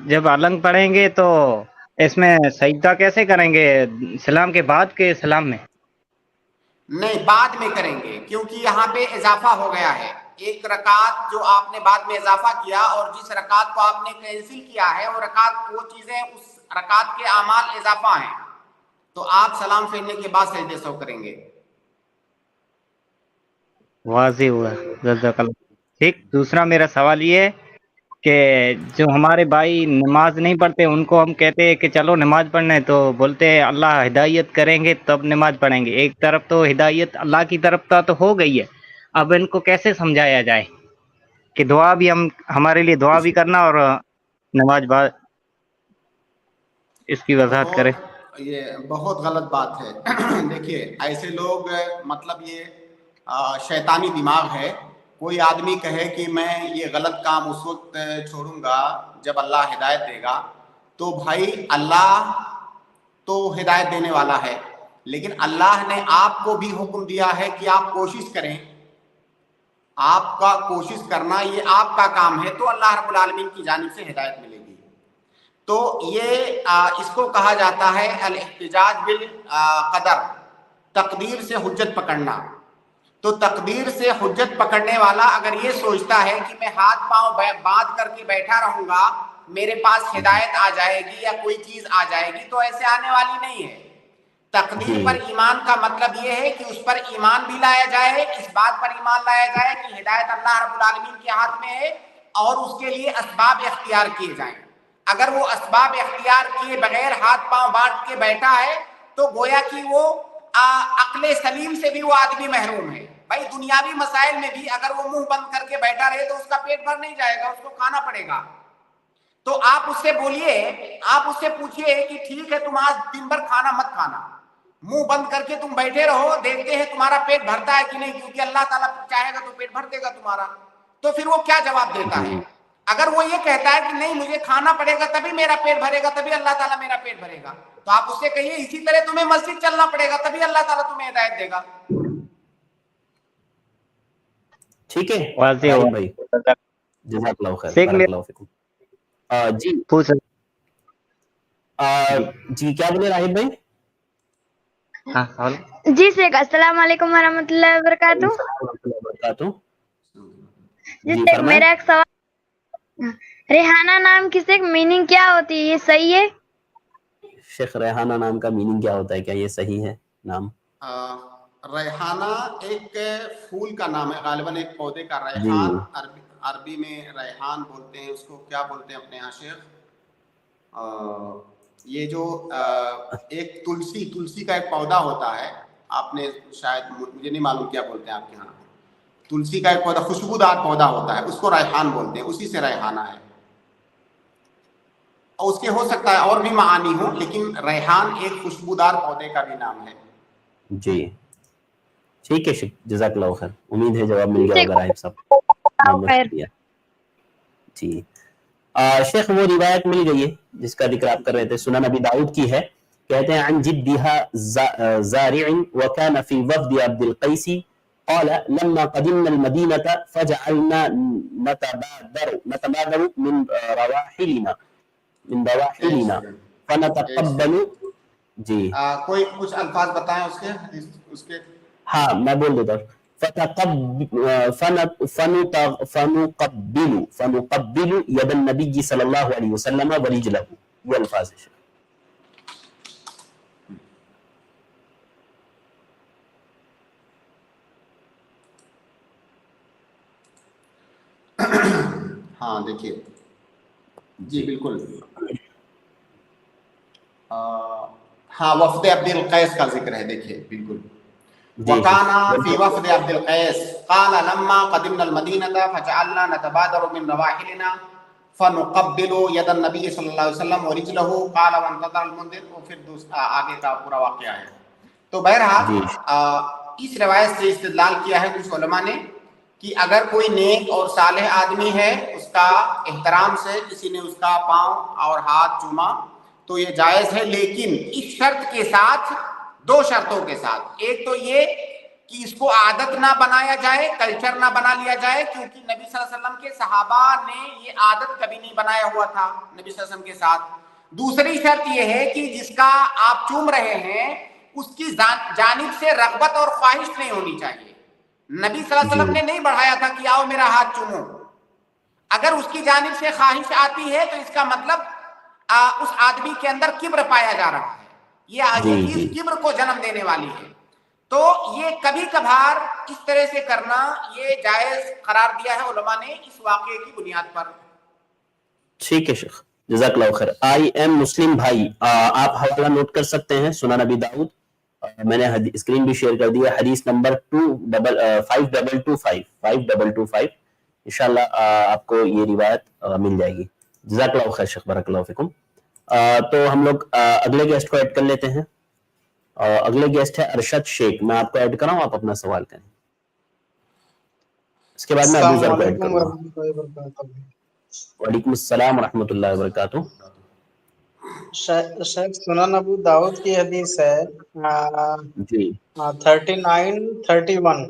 جب الگ پڑھیں گے تو اس میں سجدہ کیسے کریں گے, سلام کے بعد کے سلام میں؟ نہیں, بعد میں کریں گے, کیونکہ یہاں پہ اضافہ ہو گیا ہے. ایک رکعت جو آپ نے بعد میں اضافہ کیا اور جس رکعت کو آپ نے کینسل کیا ہے وہ رکعت, وہ چیزیں اس رکعت کے اعمال اضافہ ہیں, تو آپ سلام پھیرنے کے بعد سجدے سو کریں گے. واضح ہوا, جزاک اللہ. ٹھیک, دوسرا میرا سوال یہ ہے کہ جو ہمارے بھائی نماز نہیں پڑھتے ان کو ہم کہتے ہیں کہ چلو نماز پڑھنے, تو بولتے ہیں اللہ ہدایت کریں گے تب نماز پڑھیں گے. ایک طرف تو ہدایت اللہ کی طرف تو ہو گئی ہے, اب ان کو کیسے سمجھایا جائے کہ دعا بھی ہمارے لیے دعا بھی کرنا اور نماز بعد, اس کی وضاحت کرے. یہ بہت غلط بات ہے. دیکھیے ایسے لوگ, مطلب یہ شیطانی دماغ ہے. کوئی آدمی کہے کہ میں یہ غلط کام اس وقت چھوڑوں گا جب اللہ ہدایت دے گا, تو بھائی اللہ تو ہدایت دینے والا ہے, لیکن اللہ نے آپ کو بھی حکم دیا ہے کہ آپ کوشش کریں, آپ کا کوشش کرنا یہ آپ کا کام ہے تو اللہ رب العالمین کی جانب سے ہدایت ملے گی. تو یہ اس کو کہا جاتا ہے الاحتجاج بالقدر، تقدیر سے حجت پکڑنا. تو تقدیر سے حجت پکڑنے والا اگر یہ سوچتا ہے کہ میں ہاتھ پاؤں باندھ کر کے بیٹھا رہوں گا میرے پاس ہدایت آ جائے گی یا کوئی چیز آ جائے گی، تو ایسے آنے والی نہیں ہے. تقدیر پر ایمان کا مطلب یہ ہے کہ اس پر ایمان بھی لایا جائے، اس بات پر ایمان لایا جائے کہ ہدایت اللہ رب العالمین کے ہاتھ میں ہے اور اس کے لیے اسباب اختیار کیے جائیں. اگر وہ اسباب اختیار کیے بغیر ہاتھ پاؤں باندھ کے بیٹھا ہے تو گویا کہ وہ عقل سلیم سے بھی وہ آدمی محروم ہے. بھائی دنیاوی مسائل میں بھی اگر وہ منہ بند کر کے بیٹھا رہے تو اس کا پیٹ بھر نہیں جائے گا، اس کو کھانا پڑے گا. تو آپ اس سے بولیے، آپ اس سے پوچھئے کہ ٹھیک ہے تم آج دن بھر کھانا مت کھانا، منہ بند کر کے تم بیٹھے رہو، دیکھتے ہیں تمہارا پیٹ بھرتا ہے کہ نہیں، کیونکہ اللہ تعالیٰ چاہے گا تو پیٹ بھر دے گا تمہارا. تو پھر وہ کیا جواب دیتا ہے؟ اگر وہ یہ کہتا ہے کہ نہیں مجھے کھانا پڑے گا تبھی میرا پیٹ بھرے گا، تبھی اللہ تعالیٰ میرا پیٹ بھرے گا، تو آپ اس سے کہیے اسی طرح تمہیں مسجد چلنا پڑے گا تبھی اللہ تعالیٰ تمہیں ہدایت دے گا. ٹھیک ہے واضح راہب ہوا. بھائی، جزاک اللہ خیر، شیخ بارک اللہ فیکم. جی پوچھ جی کیا بولے راہب بھائی؟ جی شیخ السلام علیکم ورحمۃ اللہ وبرکاتہ. جی جی شیخ میرا ایک سوال، ریحانہ نام کی شیخ میننگ کیا ہوتی ہے، یہ صحیح ہے؟ شیخ ریحانہ نام کا میننگ کیا ہوتا ہے، کیا یہ صحیح ہے نام؟ ریحانہ ایک پھول کا نام ہے، غالباً ایک پودے کا. ریحان عربی میں ریحان بولتے ہیں، اس کو کیا بولتے ہیں اپنے یہاں شیخ؟ یہ جو ایک تلسی کا ایک پودا ہوتا ہے، آپ نے شاید، مجھے نہیں معلوم کیا بولتے ہیں آپ کے یہاں، تلسی کا ایک پودا خوشبودار پودا ہوتا ہے، اس کو ریحان بولتے ہیں، اسی سے ریحانہ ہے. اور اس کے ہو سکتا ہے اور بھی معانی ہوں، لیکن ریحان ایک خوشبودار پودے کا بھی نام ہے. جی ٹھیک ہے شیخ، جزاک اللہ خیر. امید ہے جواب مل گیا ہوگا راہب صاحب، محمد شکریہ. جی شیخ وہ روایت مل گئی ہے جس کا ذکر آپ کر رہے تھے، سنن ابی داؤد کی ہے. کہتے ہیں عن جدها زارع وكان في وفد عبد القيس قال لما قدمنا المدينة فجعلنا نتبادر من رواحلنا فنتقبل. جی کوئی کچھ الفاظ بتائیں اس کے. ہاں میں بول دیتا ہوں. فنقبل يد النبي صلی اللہ علیہ وسلم ورجله. یہ الفاظ ہے. ہاں دیکھیے، جی بالکل، ہاں وفد عبد القیس کا ذکر ہے. دیکھیے بالکل، وَكَانَ فِي وَفْدِ عبد القیس قال لما قدمنا المدینة فجعلنا نتبادر من رواحلنا فنقبل يد النبی صلی اللہ علیہ وسلم ورجله قال وانتظر المنذر. اور پھر آگے کا پورا واقعہ ہے. تو بہرحال اس روایت سے استدلال کیا ہے کچھ علماء نے کہ اگر کوئی نیک اور صالح آدمی ہے، اس کا احترام سے کسی نے اس کا پاؤں اور ہاتھ چوما تو یہ جائز ہے، لیکن اس شرط کے ساتھ، دو شرطوں کے ساتھ. ایک تو یہ کہ اس کو عادت نہ بنایا جائے، کلچر نہ بنا لیا جائے، کیونکہ نبی صلی اللہ علیہ وسلم کے صحابہ نے یہ عادت کبھی نہیں بنایا ہوا تھا نبی صلی اللہ علیہ وسلم کے ساتھ. دوسری شرط یہ ہے کہ جس کا آپ چوم رہے ہیں اس کی جانب سے رغبت اور خواہش نہیں ہونی چاہیے. نبی صلی اللہ علیہ وسلم نے نہیں بڑھایا تھا کہ آؤ میرا ہاتھ چومو. اگر اس کی جانب سے خواہش آتی ہے تو اس کا مطلب اس آدمی کے اندر کبر پایا جا رہا ہے، یہ چیز کبر کو جنم دینے والی ہے. تو یہ کبھی کبھار اس طرح سے کرنا یہ جائز قرار دیا ہے علماء نے اس واقعے کی بنیاد پر. ٹھیک ہے شیخ، جزاک اللہ خیر. آئی ایم مسلم بھائی، آپ حوالہ نوٹ کر سکتے ہیں، سنن ابی داؤد، میں نے اسکرین بھی شیئر کر دیا، حدیث نمبر 5225 انشاءاللہ آپ کو یہ روایت مل جائے گی. جزاک اللہ خیر شیخ، بارک اللہ فیکم. تو ہم لوگ اگلے گیسٹ کو ایڈ کر لیتے ہیں. اگلے گیسٹ ہے ارشد شیخ. میں آپ کو ایڈ کراؤں، آپ اپنا سوال کریں، اس کے بعد میں ابو ذر کو ایڈ کروں گا. وعلیکم السلام ورحمۃ اللہ وبرکاتہ. شیخ سنن ابو داؤد کی حدیث ہے جی 3931،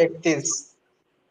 31।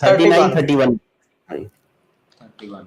39 31। 31 31।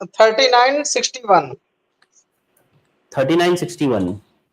3961। 3961।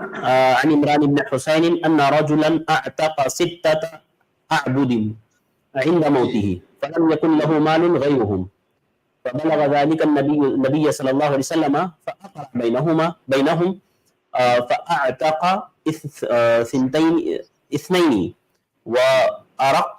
عن عمران بن حسين أن رجلا أعتق 6 أعبد عند موته فلم يكن له مال غيرهم فبلغ ذلك النبي صلى الله عليه وسلم فأقرع بينهم فأعتق اثنين وأرق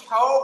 6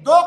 2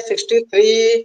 63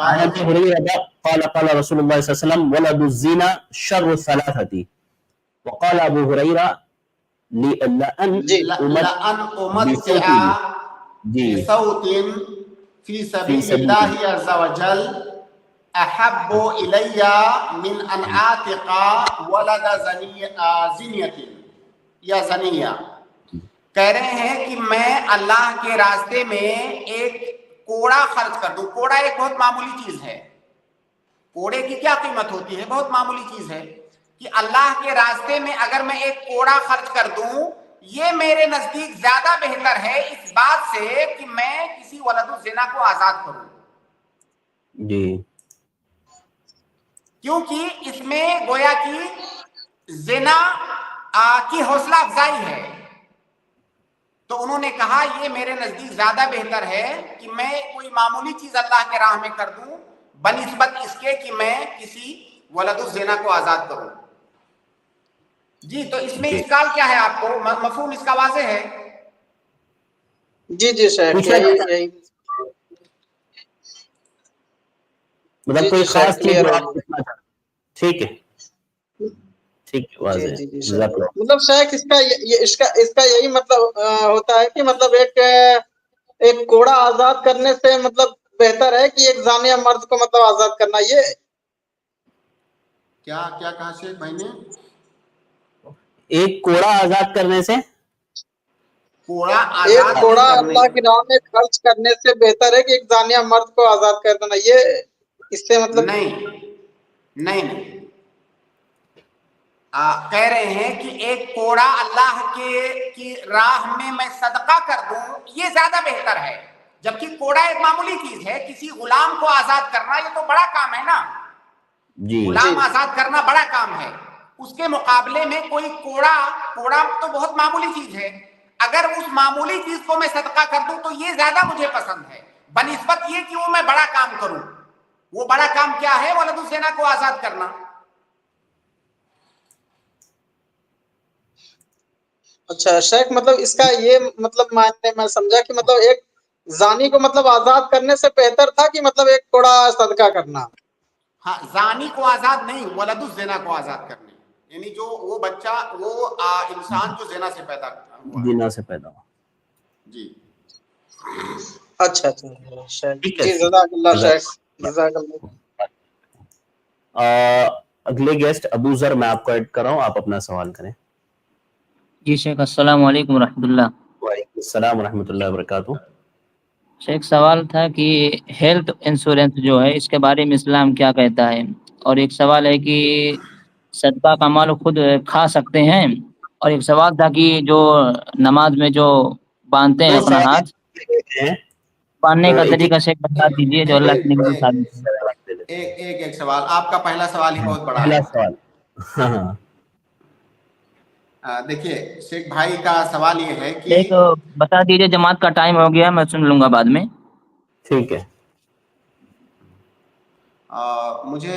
عن ابي هريره قال رسول الله صلى الله عليه وسلم ولد الزنا شر الثلاثه. وقال ابو هريره لأن أمتع بصوت في سبيل الله عز وجل أحب إلي من أن أعتق ولد زنية یا زنیہ. کہہ رہے ہیں کہ میں اللہ کے راستے میں ایک کوڑا خرچ کر دوں. کوڑا ایک بہت معمولی چیز ہے. کوڑے کی کیا قیمت ہوتی ہے؟ بہت معمولی چیز ہے. کہ اللہ کے راستے میں اگر میں ایک کوڑا خرچ کر دوں یہ میرے نزدیک زیادہ بہتر ہے اس بات سے کہ میں کسی ولد الزنا کو آزاد کروں. جی کیونکہ اس میں گویا کی زنا کی حوصلہ افزائی ہے. تو انہوں نے کہا یہ میرے نزدیک زیادہ بہتر ہے کہ میں کوئی معمولی چیز اللہ کے راہ میں کر دوں بنسبت اس کے کہ میں کسی ولد الزنا کو آزاد کروں. جی تو اس میں اشکال کیا ہے؟ آپ کو مفہوم اس کا واضح ہے؟ جی جی شیخ یہی مطلب کوئی خاص چیز ٹھیک ہے ٹھیک ہے واضح ہے. مطلب شیخ اس کا یہی مطلب ہوتا ہے کہ مطلب ایک کوڑا آزاد کرنے سے مطلب بہتر ہے کہ ایک زانیہ مرد کو مطلب آزاد کرنا. یہ کیا کہا شیخ بھائی نے؟ ایک کوڑا آزاد کرنے سے ایک کوڑا اللہ کی راہ میں خرچ کرنے سے بہتر ہے کہ ایک زانیہ مرد کو آزاد کر دینا. یہ اس سے مطلب نہیں کہہ رہے ہیں کہ ایک کوڑا اللہ کی راہ میں صدقہ کر دوں یہ زیادہ بہتر ہے. جبکہ کوڑا ایک معمولی چیز ہے. کسی غلام کو آزاد کرنا یہ تو بڑا کام ہے نا. غلام آزاد کرنا بڑا کام ہے. اس کے مقابلے میں کوئی کوڑا تو بہت معمولی چیز ہے. اگر اس معمولی چیز کو میں صدقہ کر دوں تو یہ زیادہ مجھے پسند ہے بنسبت یہ کہ وہ میں بڑا کام کروں. وہ بڑا کام کیا ہے؟ ولد الزنا کو آزاد کرنا. اچھا شیخ مطلب اس کا یہ مطلب میں سمجھا کہ مطلب ایک زانی کو مطلب آزاد کرنے سے بہتر تھا کہ مطلب ایک کوڑا صدقہ کرنا. ہاں زانی کو آزاد نہیں ولد الزنا کو آزاد کرنے یعنی جو وہ بچہ وہ انسان جو زنا سے پیدا ہوا. جی اچھا جی جزاک اللہ شیخ جزاک اللہ. اگلے گیسٹ ابو ذر میں آپ کو ایڈ کر رہا ہوں. آپ اپنا سوال کریں. جی شیخ السلام علیکم ورحمۃ اللہ. وعلیکم السلام ورحمۃ اللہ وبرکاتہ. شیخ سوال تھا کہ ہیلتھ انشورنس جو ہے اس کے بارے میں اسلام کیا کہتا ہے. اور ایک سوال ہے کہ صدقہ کا مال خود کھا سکتے ہیں. اور ایک سوال تھا کہ جو نماز میں جو باندھتے ہیں اپنا ہاتھ باندھنے کا طریقہ شیخ بتا دیجیے جو اللہ کے نبی ثابت ہے. ایک سوال. آپ کا پہلا سوال ہی بہت بڑا ہے. دیکھیے شیخ بھائی کا سوال یہ ہے کہ ایک بتا دیجیے. جماعت کا ٹائم ہو گیا میں سن لوں گا بعد میں. ٹھیک ہے. مجھے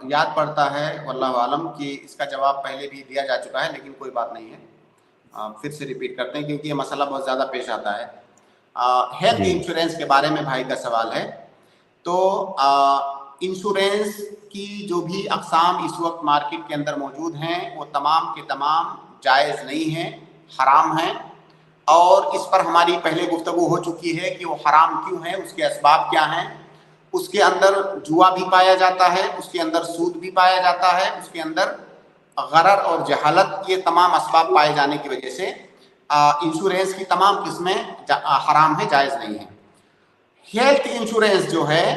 یاد پڑتا ہے واللہ عالم کہ اس کا جواب پہلے بھی دیا جا چکا ہے لیکن کوئی بات نہیں ہے. پھر سے ریپیٹ کرتے ہیں کیونکہ یہ مسئلہ بہت زیادہ پیش آتا ہے. ہیلتھ انشورنس کے بارے میں بھائی کا سوال ہے. تو انشورنس کی جو بھی اقسام اس وقت مارکیٹ کے اندر موجود ہیں وہ تمام کے تمام جائز نہیں ہیں, حرام ہیں. اور اس پر ہماری پہلے گفتگو ہو چکی ہے کہ وہ حرام کیوں ہیں, اس کے اسباب کیا ہیں. اس کے اندر جوا بھی پایا جاتا ہے, اس کے اندر سود بھی پایا جاتا ہے, اس کے اندر غرر اور جہالت, یہ تمام اسباب پائے جانے کی وجہ سے انشورنس کی تمام قسمیں حرام ہیں, جائز نہیں ہیں. ہیلتھ انشورنس جو ہے,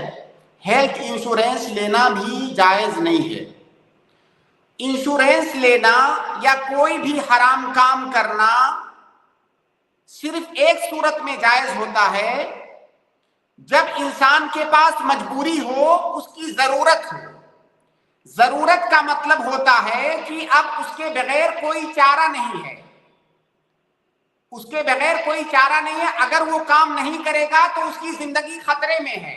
ہیلتھ انشورنس لینا بھی جائز نہیں ہے. انشورنس لینا یا کوئی بھی حرام کام کرنا صرف ایک صورت میں جائز ہوتا ہے جب انسان کے پاس مجبوری ہو، اس کی ضرورت ہو. ضرورت کا مطلب ہوتا ہے کہ اب اس کے بغیر کوئی چارہ نہیں ہے، اس کے بغیر کوئی چارہ نہیں ہے. اگر وہ کام نہیں کرے گا تو اس کی زندگی خطرے میں ہے،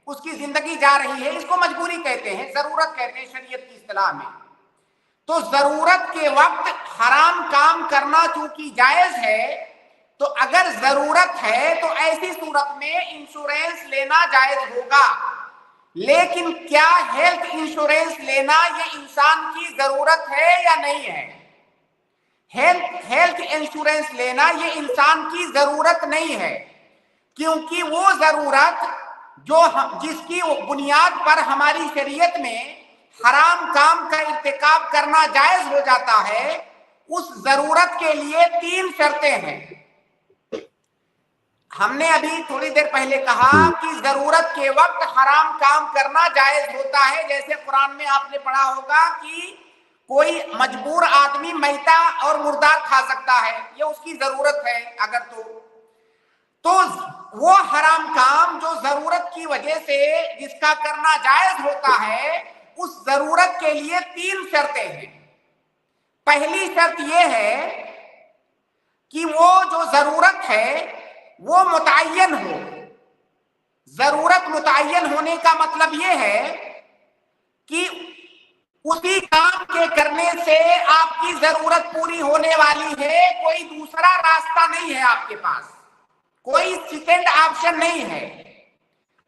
اس کی زندگی جا رہی ہے. اس کو مجبوری کہتے ہیں، ضرورت کہتے ہیں شریعت کی اصطلاح میں. تو ضرورت کے وقت حرام کام کرنا چونکہ جائز ہے، تو اگر ضرورت ہے تو ایسی صورت میں انشورنس لینا جائز ہوگا. لیکن کیا ہیلتھ انشورنس لینا یہ انسان کی ضرورت ہے یا نہیں ہے؟ ہیلتھ انشورنس لینا یہ انسان کی ضرورت نہیں ہے، کیونکہ وہ ضرورت جس کی بنیاد پر ہماری شریعت میں حرام کام کا ارتکاب کرنا جائز ہو جاتا ہے، اس ضرورت کے لیے 3 شرطیں ہیں. ہم نے ابھی تھوڑی دیر پہلے کہا کہ ضرورت کے وقت حرام کام کرنا جائز ہوتا ہے. جیسے قرآن میں آپ نے پڑھا ہوگا کہ کوئی مجبور آدمی میتہ اور مردار کھا سکتا ہے، یہ اس کی ضرورت ہے. اگر تو وہ حرام کام جو ضرورت کی وجہ سے جس کا کرنا جائز ہوتا ہے، اس ضرورت کے لیے 3 شرطیں ہیں. پہلی شرط یہ ہے کہ وہ جو ضرورت ہے وہ متعین ہو. ضرورت متعین ہونے کا مطلب یہ ہے کہ اسی کام کے کرنے سے آپ کی ضرورت پوری ہونے والی ہے، کوئی دوسرا راستہ نہیں ہے آپ کے پاس، کوئی سیکنڈ آپشن نہیں ہے.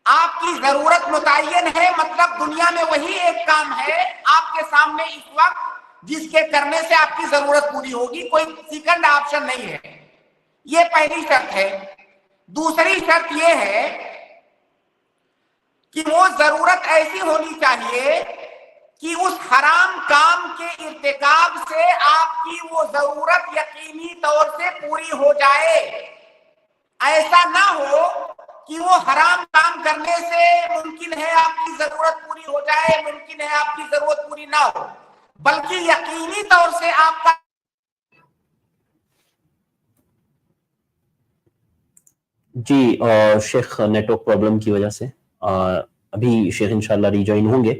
آپ کی ضرورت متعین ہے، مطلب دنیا میں وہی ایک کام ہے آپ کے سامنے اس وقت جس کے کرنے سے آپ کی ضرورت پوری ہوگی، کوئی سیکنڈ آپشن نہیں ہے. یہ پہلی شرط ہے. دوسری شرط یہ ہے کہ وہ ضرورت ایسی ہونی چاہیے کہ اس حرام کام کے ارتکاب سے آپ کی وہ ضرورت یقینی طور سے پوری ہو جائے. ایسا نہ ہو کہ وہ حرام کام کرنے سے ممکن ہے آپ کی ضرورت پوری ہو جائے، ممکن ہے آپ کی ضرورت پوری نہ ہو، بلکہ یقینی طور سے آپ کا. جی شیخ نیٹ ورک پرابلم کی وجہ سے ابھی شیخ انشاءاللہ ری جوائن ہوں گے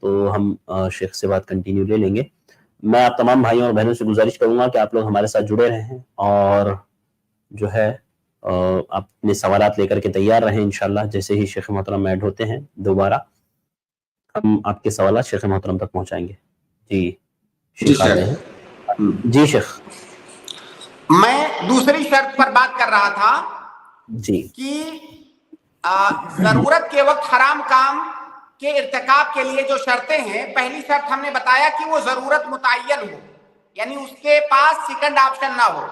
تو ہم شیخ سے بات کنٹینیو لے لیں گے. میں آپ تمام بھائیوں اور بہنوں سے گزارش کروں گا کہ آپ لوگ ہمارے ساتھ جڑے رہیں اور جو ہے اپنے سوالات لے کر کے تیار رہیں. انشاءاللہ جیسے ہی شیخ محترم ایڈ ہوتے ہیں دوبارہ ہم آپ کے سوالات شیخ محترم تک پہنچائیں گے. جی شیخ آتے ہیں. جی شیخ. میں دوسری شرط پر بات کر رہا تھا جی کہ ضرورت کے وقت حرام کام کے ارتکاب کے لیے جو شرطیں ہیں. پہلی شرط ہم نے بتایا کہ وہ ضرورت متعین ہو، یعنی اس کے پاس سیکنڈ آپشن نہ ہو.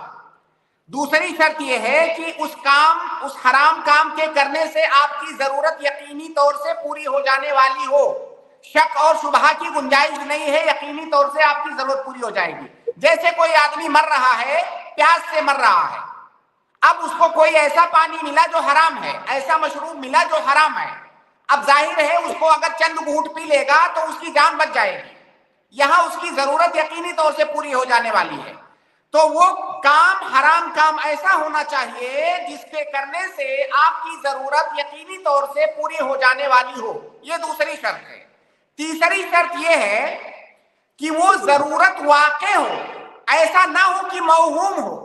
دوسری شرط یہ ہے کہ اس حرام کام کے کرنے سے آپ کی ضرورت یقینی طور سے پوری ہو جانے والی ہو، شک اور شبہ کی گنجائش نہیں ہے، یقینی طور سے آپ کی ضرورت پوری ہو جائے گی. جیسے کوئی آدمی مر رہا ہے، پیاس سے مر رہا ہے، اب اس کو کوئی ایسا پانی ملا جو حرام ہے، ایسا مشروب ملا جو حرام ہے. اب ظاہر ہے اس کو اگر چند گھونٹ پی لے گا تو اس کی جان بچ جائے گی، یہاں اس کی ضرورت یقینی طور سے پوری ہو جانے والی ہے. تو وہ کام حرام کام ایسا ہونا چاہیے جس کے کرنے سے آپ کی ضرورت یقینی طور سے پوری ہو جانے والی ہو. یہ دوسری شرط ہے. تیسری شرط یہ ہے کہ وہ ضرورت واقع ہو، ایسا نہ ہو کہ موہوم ہو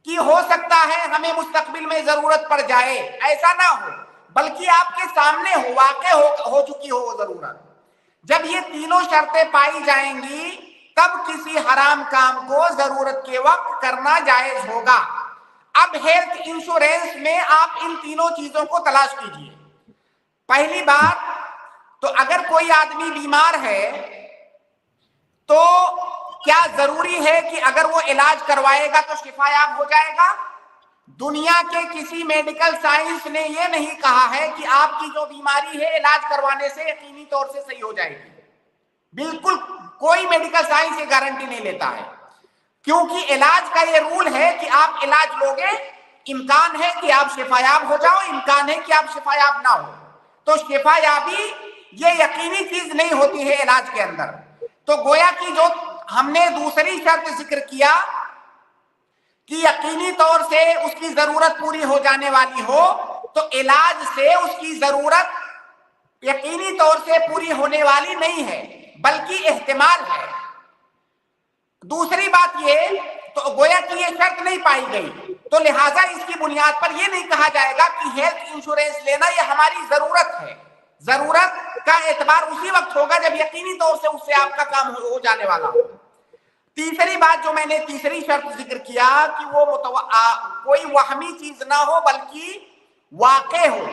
کہ ہو سکتا ہے ہمیں مستقبل میں ضرورت پڑ جائے، ایسا نہ ہو، بلکہ آپ کے سامنے ہو، واقع ہو چکی ہو وہ ضرورت. جب یہ تینوں شرطیں پائی جائیں گی تب کسی حرام کام کو ضرورت کے وقت کرنا جائز ہوگا. اب ہیلتھ انشورنس میں آپ ان تینوں چیزوں کو تلاش کیجئے. پہلی بات تو اگر کوئی آدمی بیمار ہے تو کیا ضروری ہے کہ اگر وہ علاج کروائے گا تو شفا یاب ہو جائے گا؟ دنیا کے کسی میڈیکل سائنس نے یہ نہیں کہا ہے کہ آپ کی جو بیماری ہے علاج کروانے سے یقینی طور سے صحیح ہو جائے گی. بالکل کوئی میڈیکل سائنس یہ گارنٹی نہیں لیتا ہے، کیونکہ علاج کا یہ رول ہے کہ آپ علاج لوگے، امکان ہے کہ آپ شفا یاب ہو جاؤ، امکان ہے کہ آپ شفا یاب نہ ہو. تو شفا یابی یہ یقینی چیز نہیں ہوتی ہے علاج کے اندر. تو گویا کہ جو ہم نے دوسری شرط ذکر کیا کہ یقینی طور سے اس کی ضرورت پوری ہو جانے والی ہو، تو علاج سے اس کی ضرورت یقینی طور سے پوری ہونے والی نہیں ہے بلکہ احتمال ہے. دوسری بات یہ تو گویا کہ یہ شرط نہیں پائی گئی تو لہٰذا اس کی بنیاد پر یہ نہیں کہا جائے گا کہ ہیلتھ انشورنس لینا یہ ہماری ضرورت ہے. ضرورت کا اعتبار اسی وقت ہوگا جب یقینی طور سے اس سے آپ کا کام ہو جانے والا ہو. تیسری بات جو میں نے تیسری شرط ذکر کیا کہ وہ کوئی وہمی چیز نہ ہو بلکہ واقع ہو،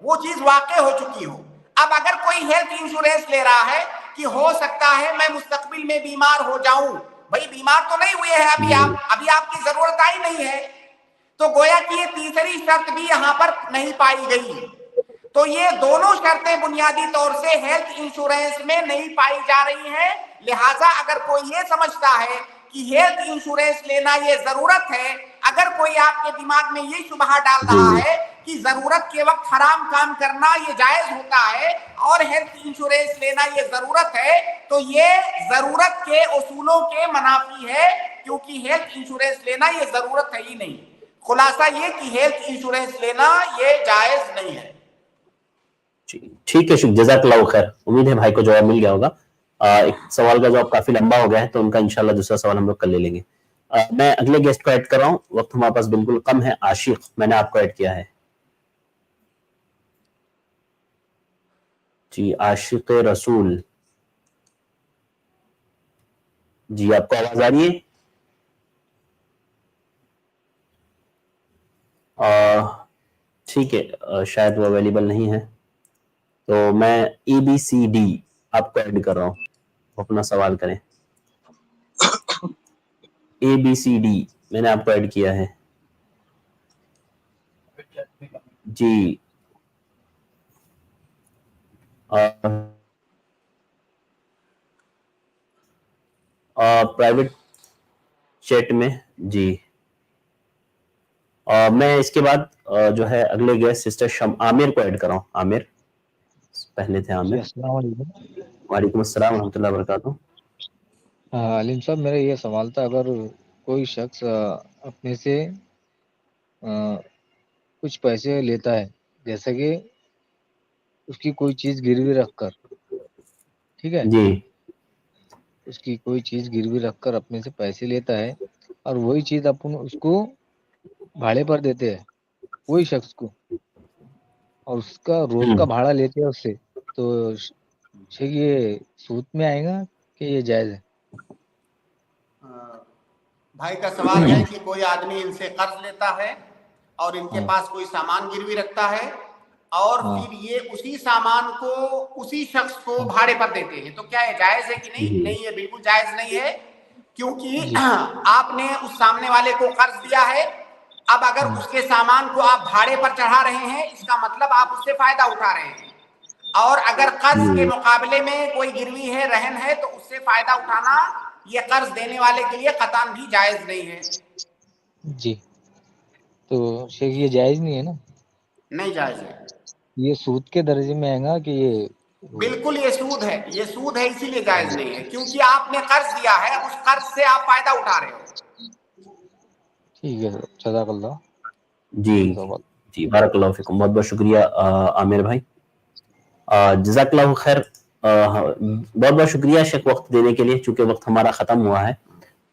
وہ چیز واقع ہو چکی ہو. اب اگر کوئی ہیلتھ انشورنس لے رہا ہے کہ ہو سکتا ہے میں مستقبل میں بیمار ہو جاؤں، بھائی بیمار تو نہیں ہوئے ہیں ابھی آپ کی ضرورت آئی نہیں ہے، تو گویا کہ یہ تیسری شرط بھی یہاں پر نہیں پائی گئی. تو یہ دونوں شرطیں بنیادی طور سے ہیلتھ انشورنس میں نہیں پائی جا رہی ہیں. لہٰذا اگر کوئی یہ سمجھتا ہے کہ ہیلتھ انشورنس لینا یہ ضرورت ہے، اگر کوئی آپ کے دماغ میں یہ شبہ ڈال رہا ہے کہ ضرورت کے وقت حرام کام کرنا یہ جائز ہوتا ہے اور ہیلتھ انشورنس لینا یہ ضرورت ہے، تو یہ ضرورت کے اصولوں کے منافی ہے، کیونکہ ہیلتھ انشورنس لینا یہ ضرورت ہے ہی نہیں. خلاصہ یہ کہ ہیلتھ انشورنس لینا یہ جائز نہیں ہے. ٹھیک ہے شکریہ، جزاک اللہ خیر. امید ہے بھائی کو جواب مل گیا ہوگا. ایک سوال کا جواب کافی لمبا ہو گیا ہے تو ان کا انشاءاللہ دوسرا سوال ہم لوگ کل لے لیں گے. میں اگلے گیسٹ کو ایڈ کر رہا ہوں، وقت ہمارے پاس بالکل کم ہے. عاشق، میں نے آپ کو ایڈ کیا ہے. جی عاشق رسول، جی آپ کو آواز آ رہی ہے؟ ٹھیک ہے، شاید وہ اویلیبل نہیں ہے تو میں ABCD آپ کو ایڈ کر رہا ہوں، اپنا سوال کریں. ABCD میں نے آپ کو ایڈ کیا ہے. جی پرائیویٹ چیٹ میں. جی میں اس کے بعد جو ہے اگلے گیسٹ سسٹر عامر کو ایڈ کر رہا ہوں. عامر پہلے تھے عامر. السلام علیکم. وعلیکم السلام ورحمۃ اللہ وبرکاتہ. علیم صاحب میرا یہ سوال تھا، اگر کوئی شخص اپنے سے کچھ پیسے لیتا ہے، جیسے کہ اس کی کوئی چیز گروی رکھ کر، ٹھیک ہے جی، اس کی کوئی چیز گروی رکھ کر اپنے سے پیسے لیتا ہے اور وہی چیز اپن اس کو بھاڑے پر دیتے ہیں وہی شخص کو، اور اس کا روز کا بھاڑا لیتے ہیں اس سے، تو یہ سود میں آئے گا کہ یہ جائز ہے؟ بھائی کا سوال ہے کہ کوئی آدمی ان سے قرض لیتا ہے اور ان کے پاس کوئی سامان گروی رکھتا ہے اور پھر یہ اسی سامان کو اسی شخص کو بھاڑے پر دیتے ہیں، تو کیا یہ جائز ہے کہ نہیں؟ نہیں، یہ بالکل جائز نہیں ہے، کیونکہ آپ نے اس سامنے والے کو قرض دیا ہے. اب اگر اس کے سامان کو آپ بھاڑے پر چڑھا رہے ہیں، اس کا مطلب آپ اس سے فائدہ اٹھا رہے ہیں، اور اگر قرض کے مقابلے میں کوئی گروی ہے، رہن ہے، تو اس سے فائدہ اٹھانا یہ قرض دینے والے کے لیے قطعاً بھی جائز نہیں ہے. جی تو شیخ یہ جائز نہیں ہے نا؟ نہیں جائز ہے، یہ سود کے درجے میں آئے گا کہ یہ؟ بالکل یہ سود ہے، یہ سود ہے، اسی لیے جائز نہیں ہے، کیونکہ آپ نے قرض دیا ہے، اس قرض سے آپ فائدہ اٹھا رہے ہو. ٹھیک ہے، جزاک اللہ. جی جی بارک اللہ فیکم، بہت بہت شکریہ عامر بھائی، جزاک اللہ خیر. بہت بہت شکریہ شیخ وقت دینے کے لیے. چونکہ وقت ہمارا ختم ہوا ہے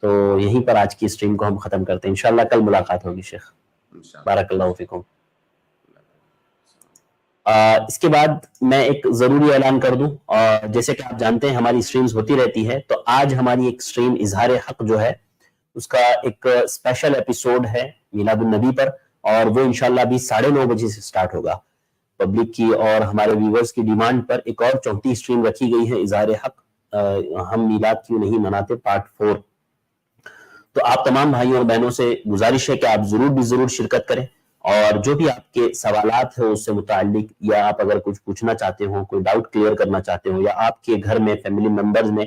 تو یہیں پر آج کی اسٹریم کو ہم ختم کرتے ہیں. انشاءاللہ کل ملاقات ہوگی شیخ. بارک اللہ فیکم. اس کے بعد میں ایک ضروری اعلان کر دوں، جیسے کہ آپ جانتے ہیں ہماری اسٹریمز ہوتی رہتی ہے، تو آج ہماری ایک اسٹریم اظہار حق جو ہے اس کا ایک اسپیشل ایپیسوڈ ہے میلاد النبی پر، اور وہ انشاءاللہ ابھی 9:30 بجے سے سٹارٹ ہوگا. پبلک کی اور ہمارے ویورز کی ڈیمانڈ پر ایک اور چوتھی اسٹریم رکھی گئی ہے، اظہار حق ہم میلاد کیوں نہیں مناتے پارٹ 4. تو آپ تمام بھائیوں اور بہنوں سے گزارش ہے کہ آپ ضرور شرکت کریں، اور جو بھی آپ کے سوالات ہیں اس سے متعلق، یا آپ اگر کچھ پوچھنا چاہتے ہو، کوئی ڈاؤٹ کلیئر کرنا چاہتے ہو، یا آپ کے گھر میں فیملی ممبرز میں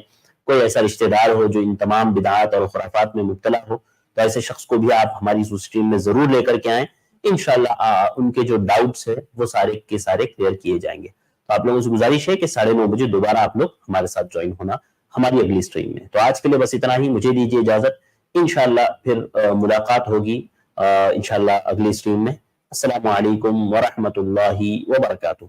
کوئی ایسا رشتہ دار ہو جو ان تمام بدعات اور خرافات میں مبتلا ہو، تو ایسے شخص کو بھی آپ ہماری اس اسٹریم میں ضرور لے کر کے آئیں. انشاءاللہ ان کے جو ڈاؤٹس ہیں وہ سارے کے سارے کلیئر کیے جائیں گے. تو آپ لوگوں سے گزارش ہے کہ 9:30 بجے دوبارہ آپ لوگ ہمارے ساتھ جوائن ہونا ہماری اگلی اسٹریم میں. تو آج کے لیے بس اتنا ہی، مجھے دیجیے اجازت. انشاءاللہ پھر ملاقات ہوگی انشاءاللہ اگلی اسٹریم میں. السلام علیکم ورحمۃ اللہ وبرکاتہ.